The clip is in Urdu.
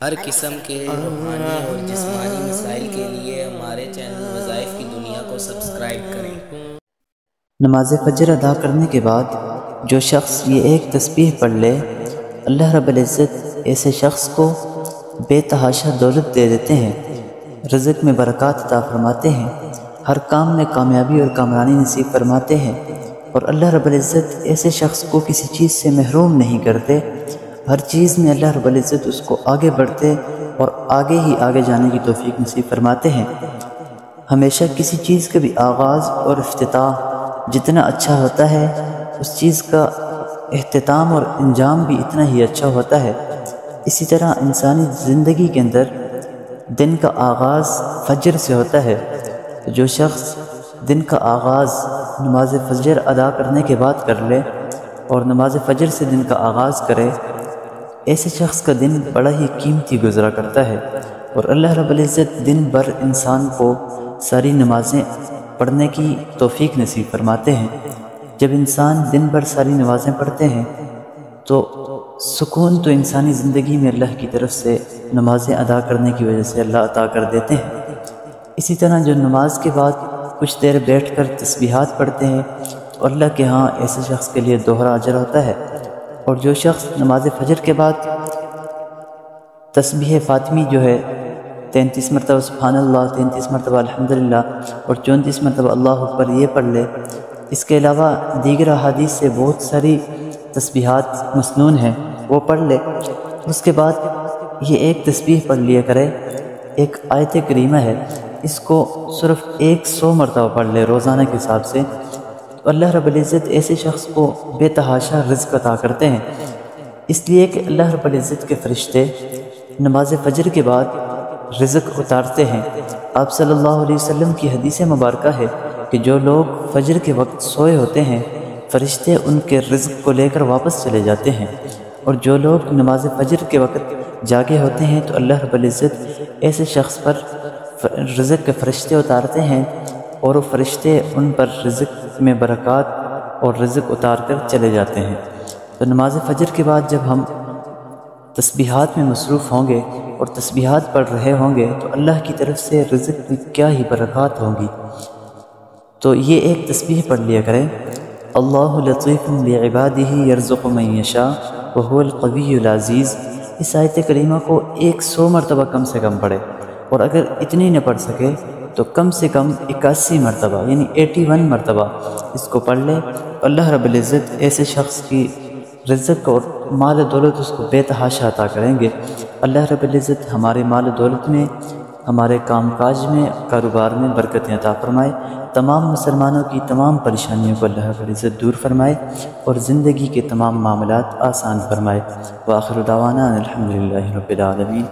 ہر قسم کے روحانی اور جسمانی مسائل کے لیے ہمارے چینل وظائف کی دنیا کو سبسکرائب کریں۔ نماز فجر ادا کرنے کے بعد جو شخص یہ ایک تسبیح پڑھ لے، اللہ رب العزت ایسے شخص کو بے تحاشا دولت دے دیتے ہیں، رزق میں برکات عطا فرماتے ہیں، ہر کام میں کامیابی اور کامرانی نصیب فرماتے ہیں، اور اللہ رب العزت ایسے شخص کو کسی چیز سے محروم نہیں کرتے، ہر چیز میں اللہ رب العزت اس کو آگے بڑھتے اور آگے ہی آگے جانے کی توفیق نصیب فرماتے ہیں۔ ہمیشہ کسی چیز کا بھی آغاز اور افتتاح جتنا اچھا ہوتا ہے، اس چیز کا اختتام اور انجام بھی اتنا ہی اچھا ہوتا ہے۔ اسی طرح انسانی زندگی کے اندر دن کا آغاز فجر سے ہوتا ہے، جو شخص دن کا آغاز نماز فجر ادا کرنے کے بعد کر لے اور نماز فجر سے دن کا آغاز کرے، ایسے شخص کا دن بڑا ہی قیمتی گزرا کرتا ہے، اور اللہ رب العزت دن بھر انسان کو ساری نمازیں پڑھنے کی توفیق نصیب فرماتے ہیں۔ جب انسان دن بھر ساری نمازیں پڑھتے ہیں تو سکون تو انسانی زندگی میں اللہ کی طرف سے نمازیں ادا کرنے کی وجہ سے اللہ عطا کر دیتے ہیں۔ اسی طرح جو نماز کے بعد کچھ دیر بیٹھ کر تسبیحات پڑھتے ہیں تو اللہ کے ہاں ایسے شخص کے لیے دوہرا اجر ہوتا ہے، اور جو شخص نماز فجر کے بعد تسبیح فاطمی جو ہے 33 مرتبہ سبحان اللہ، 33 مرتبہ الحمدللہ اور 34 مرتبہ اللہ اکبر یہ پڑھ لے، اس کے علاوہ دیگر احادیث سے بہت ساری تسبیحات مسنون ہیں وہ پڑھ لے، اس کے بعد یہ ایک تسبیح پڑھ لیا کرے، ایک آیت کریمہ ہے، اس کو صرف 100 مرتبہ پڑھ لے روزانہ کے حساب سے، تو اللہ رب العزت ایسے شخص کو بے تحاشا رزق عطا کرتے ہیں، اس لیے کہ اللہ رب العزت کے فرشتے نماز فجر کے بعد رزق اتارتے ہیں۔ آپ صلی اللہ علیہ وسلم کی حدیث مبارکہ ہے کہ جو لوگ فجر کے وقت سوئے ہوتے ہیں، فرشتے ان کے رزق کو لے کر واپس چلے جاتے ہیں، اور جو لوگ نماز فجر کے وقت جاگے ہوتے ہیں تو اللہ رب العزت ایسے شخص پر رزق کے فرشتے اتارتے ہیں، اور وہ فرشتے ان پر رزق میں برکات اور رزق اتار کر چلے جاتے ہیں۔ تو نماز فجر کے بعد جب ہم تسبیحات میں مصروف ہوں گے اور تسبیحات پڑھ رہے ہوں گے تو اللہ کی طرف سے رزق میں کیا ہی برکات ہوں گی۔ تو یہ ایک تسبیح پڑھ لیا کریں، اللہ لطیف بعبادہ یرزق من یشاء وہو القوی العزیز۔ اس آیت کریمہ کو 100 مرتبہ کم سے کم پڑھے، اور اگر اتنی نہ پڑھ سکے تو کم سے کم 81 مرتبہ یعنی 81 مرتبہ اس کو پڑھ لے۔ اللہ رب العزت ایسے شخص کی رزق اور مال و دولت اس کو بے تحاشا عطا کریں گے۔ اللہ رب العزت ہمارے مال و دولت میں، ہمارے کام کاج میں، کاروبار میں برکتیں عطا فرمائے، تمام مسلمانوں کی تمام پریشانیوں کو اللہ رب العزت دور فرمائے اور زندگی کے تمام معاملات آسان فرمائے۔ وآخر دعوانا الحمدللہ رب العالمین۔